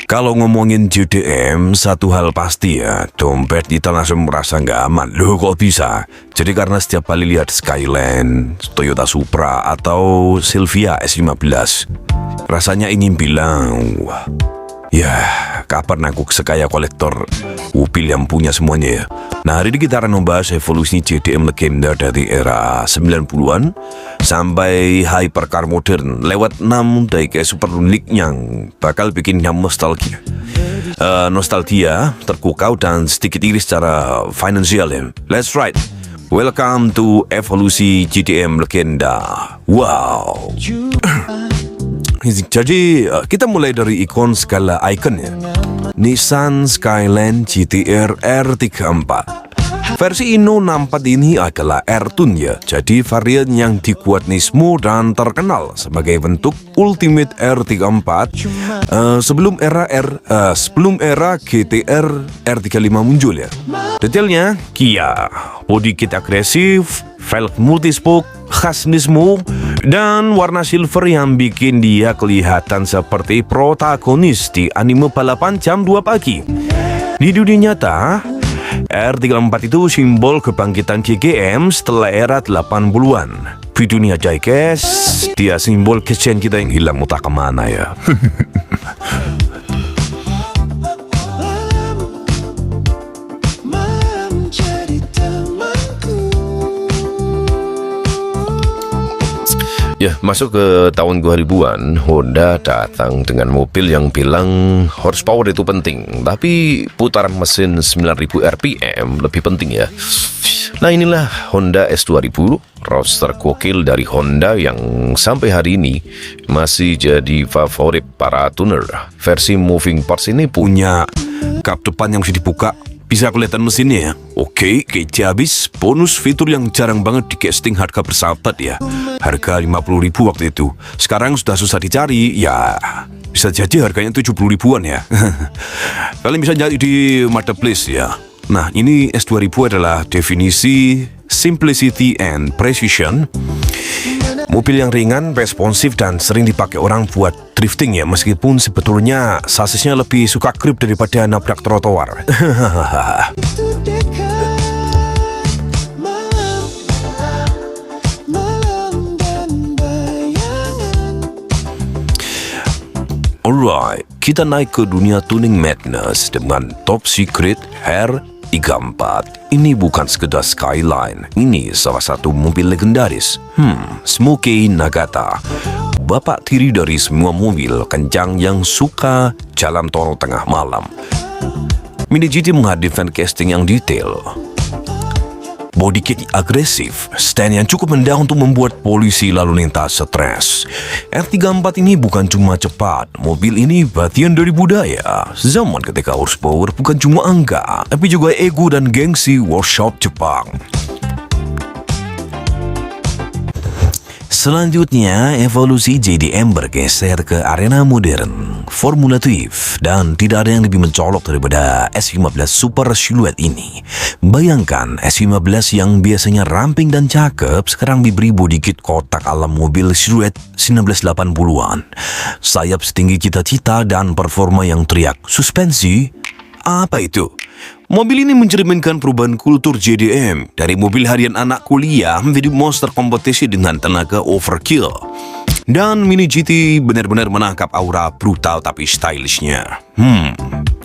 Kalau ngomongin JDM, satu hal pasti ya, dompet kita langsung merasa nggak aman. Loh kok bisa? Jadi karena setiap kali lihat Skyline, Toyota Supra, atau Silvia S15, rasanya ingin bilang, wah, ya kapan aku sekaya kolektor mobil yang punya semuanya ya. Nah, hari ini kita akan membahas evolusi JDM legenda dari era 90-an sampai hypercar modern lewat 6 kayak super unik yang bakal bikin nostalgia. Nostalgia, terkukau dan sedikit iris secara finansial ya. Let's ride. Welcome to evolusi JDM legenda. Wow. Jadi kita mulai dari ikon skala ikon ya. Nissan Skyline GT-R R34. Versi Inno 64 ini adalah R-Tune ya. Jadi varian yang dikuatnismo dan terkenal sebagai bentuk ultimate R34 sebelum era GT-R R35 muncul ya. Detailnya Kia, body kit agresif, velg multispoke khas Nismo, dan warna silver yang bikin dia kelihatan seperti protagonis di anime balapan jam 2 pagi. Di dunia nyata, R34 itu simbol kebangkitan GGM setelah era 80-an. Di dunia Jaikes, dia simbol kesian kita yang hilang entah kemana ya. Ya, masuk ke tahun 2000-an, Honda datang dengan mobil yang bilang horsepower itu penting, tapi putaran mesin 9000 rpm lebih penting ya. Nah, inilah Honda S2000, roadster gokil dari Honda yang sampai hari ini masih jadi favorit para tuner. Versi moving parts ini Punya kap depan yang bisa dibuka, bisa kelihatan mesinnya ya. Oke, kece habis. Bonus fitur yang jarang banget di casting harga bersahabat ya. Harga 50.000 waktu itu. Sekarang sudah susah dicari. Ya, bisa jadi harganya 70 ribuan ya. Kalian bisa cari di marketplace ya. Nah, ini S2000 adalah definisi simplicity and precision. Mobil yang ringan, responsif, dan sering dipakai orang buat drifting ya, meskipun sebetulnya sasisnya lebih suka grip daripada nabrak trotoar. Alright, kita naik ke dunia tuning madness dengan Top Secret R34. Ini bukan sekedar Skyline, ini salah satu mobil legendaris. Smokey Nagata, bapak tiri dari semua mobil kencang yang suka jalan tol tengah malam. Mini GT menghadirkan casting yang detail, body kit agresif, stand yang cukup rendah untuk membuat polisi lalu lintas stres. R34 ini bukan cuma cepat, mobil ini bagian dari budaya. Zaman ketika horsepower bukan cuma angka, tapi juga ego dan gengsi workshop Jepang. Selanjutnya, evolusi JDM bergeser ke arena modern, formulatif, dan tidak ada yang lebih mencolok daripada S15 Super Silhouette ini. Bayangkan, S15 yang biasanya ramping dan cakep, sekarang diberi body kit kotak ala mobil Silhouette 1980-an. Sayap setinggi cita-cita dan performa yang teriak, suspensi? Apa itu? Mobil ini mencerminkan perubahan kultur JDM dari mobil harian anak kuliah menjadi monster kompetisi dengan tenaga overkill. Dan Mini GT benar-benar menangkap aura brutal tapi stylishnya.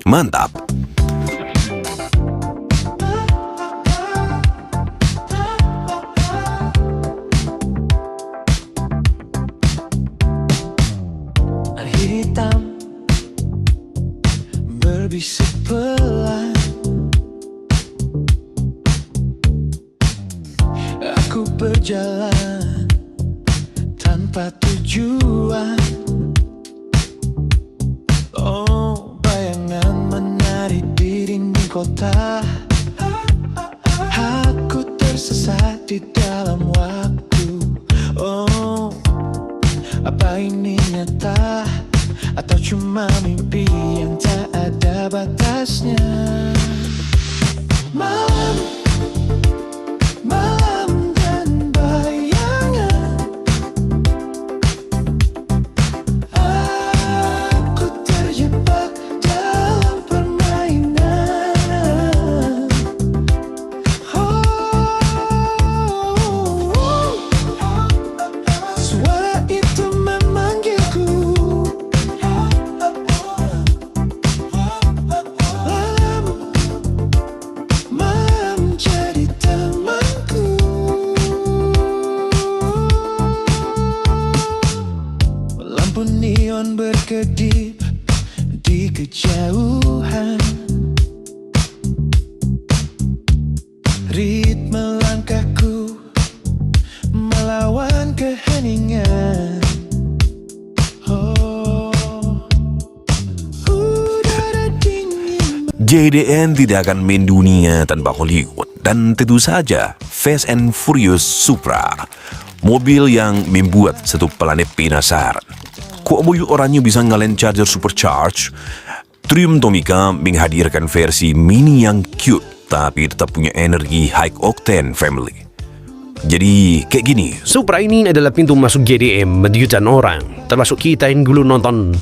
Mantap. Hitam berbisik pelan, aku berjalan tanpa tujuan. Oh, bayangan menari di dinding kota. Aku tersesat di dalam waktu. Oh, apa ini nyata atau cuma mimpi yang tak ada batasnya? Malam, malam dan bayangan, aku terjebak di kejauhan. Ritme langkahku melawan keheningan. Udara dingin. JDM tidak akan main dunia tanpa Hollywood. Dan tentu saja Fast and Furious Supra, mobil yang membuat satu planet penasaran. Kok mobil orangnya bisa ngalahin Charger Supercharge? Triumph Tomica menghadirkan versi mini yang cute tapi tetap punya energi high octane family. Jadi kayak gini. Supra ini adalah pintu masuk JDM jutaan orang, termasuk kita yang dulu nonton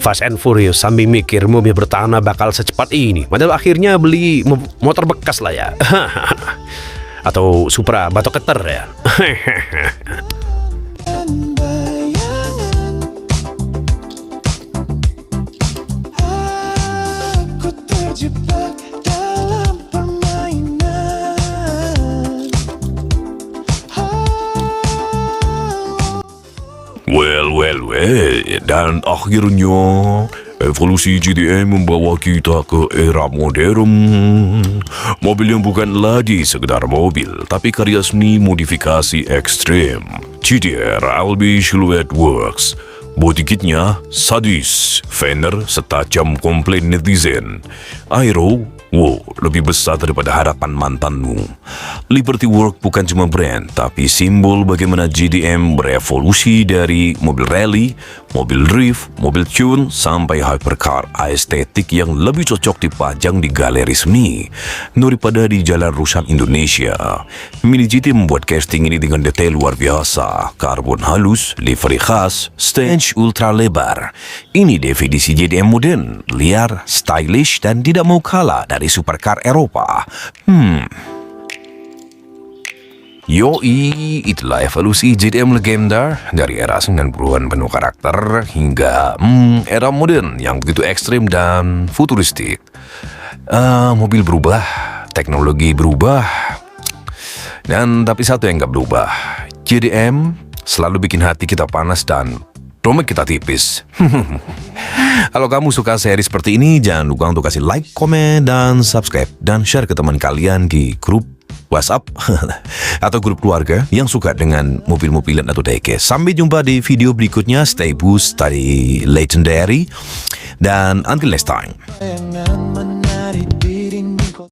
Fast and Furious sambil mikir mobil bertanah bakal secepat ini. Padahal akhirnya beli motor bekas lah ya. Atau Supra batok keter ya. Bayangan, aku terjebak dalam permainan. Well, dan akhirnya evolusi GTM membawa kita ke era modern. Mobil yang bukan lagi sekedar mobil, tapi karya seni modifikasi ekstrim. GTR LB Silhouette Works. Body kitnya sadis, fender setajam komplain netizen. Aero, wow, lebih besar daripada harapan mantanmu. Liberty Work bukan cuma brand, tapi simbol bagaimana GDM berevolusi dari mobil rally, mobil drift, mobil tune, sampai hypercar estetik yang lebih cocok dipajang di galeri seni daripada di jalan rusak Indonesia. Mini GT membuat casting ini dengan detail luar biasa, karbon halus, livery khas, stage ultra lebar. Ini definisi JDM modern, liar, stylish, dan tidak mau kalah dari supercar Eropa. Yoi, itulah evolusi JDM legenda dari era 90-an penuh karakter hingga era modern yang begitu ekstrim dan futuristik. Mobil berubah, teknologi berubah, dan tapi satu yang nggak berubah, JDM selalu bikin hati kita panas dan dompet kita tipis. Kalau kamu suka seri seperti ini, jangan lupa untuk kasih like, komen, dan subscribe, dan share ke teman kalian di grup WhatsApp atau grup keluarga yang suka dengan mobil-mobilan atau diecast. Sampai jumpa di video berikutnya. Stay boost, stay legendary, dan until next time. Bayangan